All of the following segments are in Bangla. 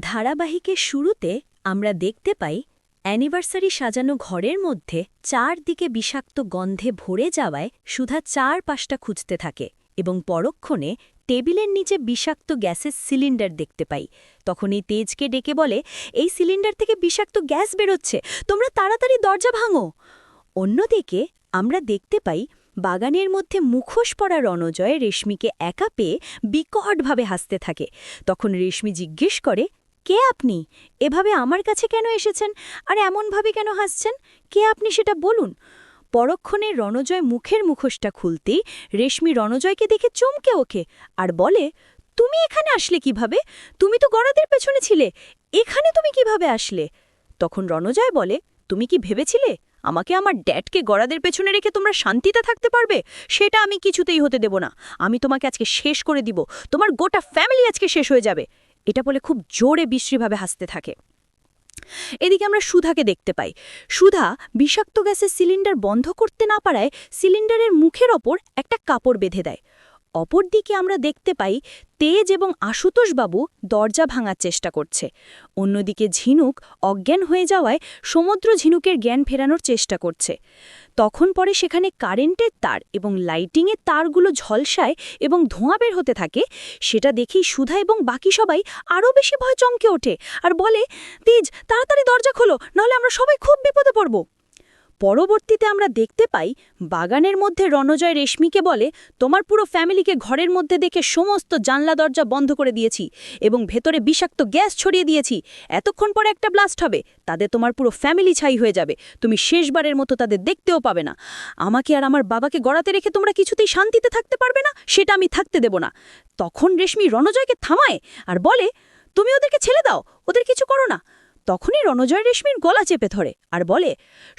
ধারাবাহিকের শুরুতে আমরা দেখতে পাই অ্যানিভার্সারি সাজানো ঘরের মধ্যে চারদিকে বিষাক্ত গন্ধে ভরে যাওয়ায় সুধা চারপাশটা খুঁজতে থাকে এবং পরক্ষণে টেবিলের নিচে বিষাক্ত গ্যাসের সিলিন্ডার দেখতে পাই। তখন এই তেজকে ডেকে বলে, এই সিলিন্ডার থেকে বিষাক্ত গ্যাস বেরোচ্ছে, তোমরা তাড়াতাড়ি দরজা ভাঙো। অন্যদিকে আমরা দেখতে পাই বাগানের মধ্যে মুখোশ পরা রণজয় রেশমিকে একা পেয়ে বিকটভাবে হাসতে থাকে। তখন রেশমি জিজ্ঞেস করে, কে আপনি? এভাবে আমার কাছে কেন এসেছেন? আর এমনভাবে কেন হাসছেন? কে আপনি সেটা বলুন। পরক্ষণে রণজয় মুখের মুখোশটা খুলতেই রেশমি রণজয়কে দেখে চমকে ওঠে আর বলে, তুমি এখানে আসলে কিভাবে? তুমি তো গড়াদের পেছনে ছিলে, এখানে তুমি কিভাবে আসলে? তখন রণজয় বলে, তুমি কি ভেবেছিলে আমাকে আমার ড্যাডকে গড়াদের পেছনে রেখে তোমরা শান্তিতে থাকতে পারবে? সেটা আমি কিছুতেই হতে দেব না। আমি তোমাকে আজকে শেষ করে দিব, তোমার গোটা ফ্যামিলি আজকে শেষ হয়ে যাবে। এটা বলে খুব জোরে বিশ্রীভাবে হাসতে থাকে। এদিকে আমরা সুধাকে দেখতে পাই। সুধা বিষাক্ত গ্যাসের সিলিন্ডার বন্ধ করতে না পারায় সিলিন্ডারের মুখের ওপর একটা কাপড় বেঁধে দেয়। অপরদিকে আমরা দেখতে পাই তেজ এবং আশুতোষবাবু দরজা ভাঙার চেষ্টা করছে। অন্যদিকে ঝিনুক অজ্ঞান হয়ে যাওয়ায় সমুদ্র ঝিনুকের জ্ঞান ফেরানোর চেষ্টা করছে। তখন পরে সেখানে কারেন্টের তার এবং লাইটিংয়ের তারগুলো ঝলসায় এবং ধোঁয়া বের হতে থাকে। সেটা দেখেই সুধা এবং বাকি সবাই আরও বেশি ভয় চমকে ওঠে আর বলে, তেজ তাড়াতাড়ি দরজা খোলো, নাহলে আমরা সবাই খুব বিপদে পড়ব। পরবর্তীতে আমরা দেখতে পাই বাগানের মধ্যে রণজয় রেশমিকে বলে, তোমার পুরো ফ্যামিলিকে ঘরের মধ্যে দেখে সমস্ত জানলা দরজা বন্ধ করে দিয়েছি এবং ভেতরে বিষাক্ত গ্যাস ছড়িয়ে দিয়েছি। এতক্ষণ পরে একটা ব্লাস্ট হবে, তাদের তোমার পুরো ফ্যামিলি ছাই হয়ে যাবে, তুমি শেষবারের মতো তাদের দেখতেও পাবে না। আমাকে আর আমার বাবাকে গড়াতে রেখে তোমরা কিছুতেই শান্তিতে থাকতে পারবে না, সেটা আমি থাকতে দেব না। তখন রেশমি রণজয়কে থামায় আর বলে, তুমি ওদেরকে ছেড়ে দাও, ওদের কিছু করো না। তখনই রণজয় রেশমির গলা চেপে ধরে আর বলে,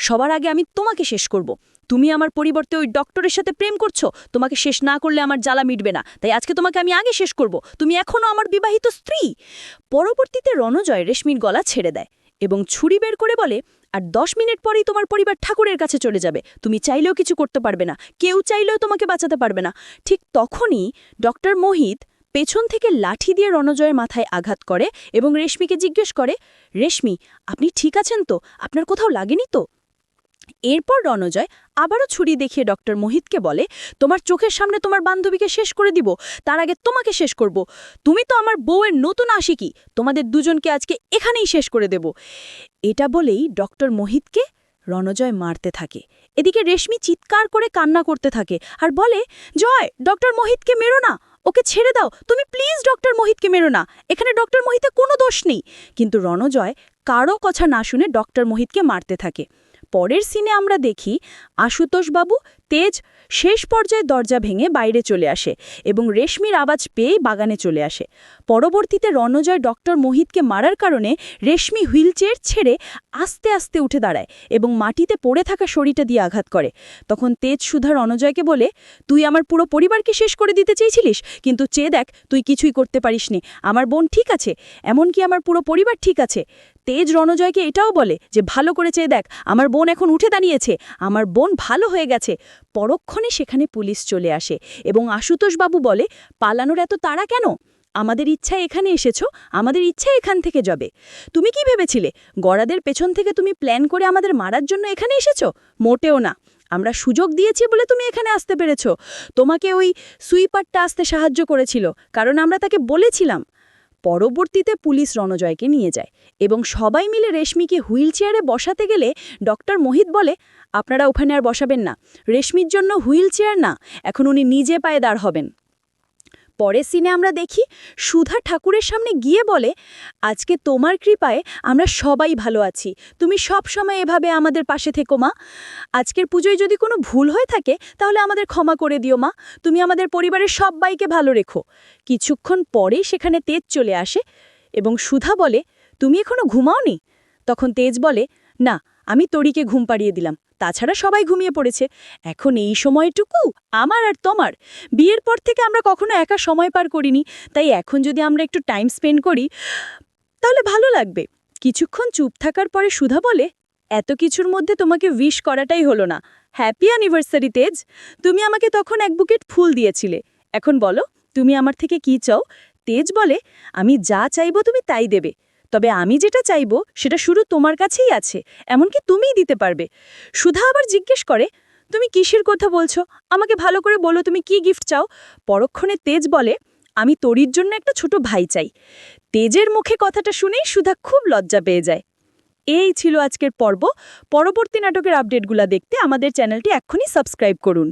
সবার আগে আমি তোমাকে শেষ করব। তুমি আমার পরিবর্তে ওই ডক্টরের সাথে প্রেম করছো, তোমাকে শেষ না করলে আমার জ্বালা মিটবে না, তাই আজকে তোমাকে আমি আগে শেষ করব। তুমি এখনও আমার বিবাহিত স্ত্রী। পরবর্তীতে রণজয় রেশমির গলা ছেড়ে দেয় এবং ছুরি বের করে বলে, আর 10 মিনিট পরেই তোমার পরিবার ঠাকুরের কাছে চলে যাবে, তুমি চাইলেও কিছু করতে পারবে না, কেউ চাইলেও তোমাকে বাঁচাতে পারবে না। ঠিক তখনই ডক্টর মোহিত পেছন থেকে লাঠি দিয়ে রণজয়ের মাথায় আঘাত করে এবং রেশমিকে জিজ্ঞেস করে, রেশমি আপনি ঠিক আছেন তো? আপনার কোথাও লাগেনি তো? এরপর রণজয় আবারও ছুরি দেখিয়ে ডক্টর মোহিতকে বলে, তোমার চোখের সামনে তোমার বান্ধবীকে শেষ করে দিব, তার আগে তোমাকে শেষ করব। তুমি তো আমার বউয়ের নতুন আশিকি, তোমাদের দুজনকে আজকে এখানেই শেষ করে দেব। এটা বলেই ডক্টর মোহিতকে রণজয় মারতে থাকে। এদিকে রেশমি চিৎকার করে কান্না করতে থাকে আর বলে, জয়, ডক্টর মোহিতকে মেরো না, ওকে ছেড়ে দাও, তুমি প্লিজ ডক্টর মোহিতকে মেরো না, এখানে ডক্টর মোহিতের কোনো দোষ নেই। কিন্তু রণজয় কারো কথা না শুনে ডক্টর মোহিতকে মারতে থাকে। পরের সিনে আমরা দেখি আশুতোষবাবু তেজ শেষ পর্যায়ে দরজা ভেঙে বাইরে চলে আসে এবং রেশমির আওয়াজ পেয়ে বাগানে চলে আসে। পরবর্তীতে রণজয় ডক্টর মোহিতকে মারার কারণে রেশমি হুইলচেয়ার ছেড়ে আস্তে আস্তে উঠে দাঁড়ায় এবং মাটিতে পড়ে থাকা শরীরটা দিয়ে আঘাত করে। তখন তেজ সুধা রণজয়কে বলে, তুই আমার পুরো পরিবারকে শেষ করে দিতে চেয়েছিলিস, কিন্তু চেয়ে দেখ তুই কিছুই করতে পারিসনি, আমার বোন ঠিক আছে, এমনকি আমার পুরো পরিবার ঠিক আছে। তেজ রণজয়কে এটাও বলে যে, ভালো করে চেয়ে দেখ, আমার বোন এখন উঠে দাঁড়িয়েছে, আমার বোন ভালো হয়ে গেছে। পরক্ষণে সেখানে পুলিশ চলে আসে এবং আশুতোষবাবু বলে, পালানোর এত তাড়া কেন? আমাদের ইচ্ছায় এখানে এসেছো, আমাদের ইচ্ছায় এখান থেকে যাবে। তুমি কি ভেবেছিলে গড়াদের পেছন থেকে তুমি প্ল্যান করে আমাদের মারার জন্য এখানে এসেছো? মোটেও না, আমরা সুযোগ দিয়েছি বলে তুমি এখানে আসতে পেরেছ। তোমাকে ওই সুইপারটা আসতে সাহায্য করেছিল, কারণ আমরা তাকে বলেছিলাম। পরবর্তীতে পুলিশ রণজয়কে নিয়ে যায় এবং সবাই মিলে রেশমিকে হুইলচেয়ারে বসাতে গেলে ডক্টর মোহিত বলে, আপনারা ওখানে আর বসাবেন না, রেশমির জন্য হুইলচেয়ার না, এখন উনি নিজে পায়ে দাঁড় হবেন। পরের সিনে আমরা দেখি সুধা ঠাকুরের সামনে গিয়ে বলে, আজকে তোমার কৃপায় আমরা সবাই ভালো আছি, তুমি সব সময় এভাবে আমাদের পাশে থেকো মা। আজকের পুজোয় যদি কোনো ভুল হয়ে থাকে তাহলে আমাদের ক্ষমা করে দিও মা, তুমি আমাদের পরিবারের সবাইকে ভালো রেখো। কিছুক্ষণ পরেই সেখানে তেজ চলে আসে এবং সুধা বলে, তুমি এখনো ঘুমাওনি? তখন তেজ বলে, না, আমি তরিকে ঘুম পাড়িয়ে দিলাম, তাছাড়া সবাই ঘুমিয়ে পড়েছে। এখন এই সময়টুকু আমার আর তোমার, বিয়ের পর থেকে আমরা কখনো একা সময় পার করিনি, তাই এখন যদি আমরা একটু টাইম স্পেন্ড করি তাহলে ভালো লাগবে। কিছুক্ষণ চুপ থাকার পরে সুধা বলে, এত কিছুর মধ্যে তোমাকে উইশ করাটাই হলো না। হ্যাপি অ্যানিভার্সারি তেজ, তুমি আমাকে তখন এক বুকেট ফুল দিয়েছিলে, এখন বলো তুমি আমার থেকে কি চাও? তেজ বলে, আমি যা চাইবো তুমি তাই দেবে। তবে আমি যেটা চাইবো সেটা শুধু তোমার কাছেই আছে, এমনকি তুমিই দিতে পারবে। সুধা আবার জিজ্ঞেস করে, তুমি কিসের কথা বলছো? আমাকে ভালো করে বলো তুমি কি গিফট চাও। পরক্ষণে তেজ বলে, আমি তোরির জন্য একটা ছোট ভাই চাই। তেজের মুখে কথাটা শুনেই সুধা খুব লজ্জা পেয়ে যায়। এই ছিল আজকের পর্ব। পরবর্তী নাটকের আপডেটগুলো দেখতে আমাদের চ্যানেলটি এক্ষুনি সাবস্ক্রাইব করুন।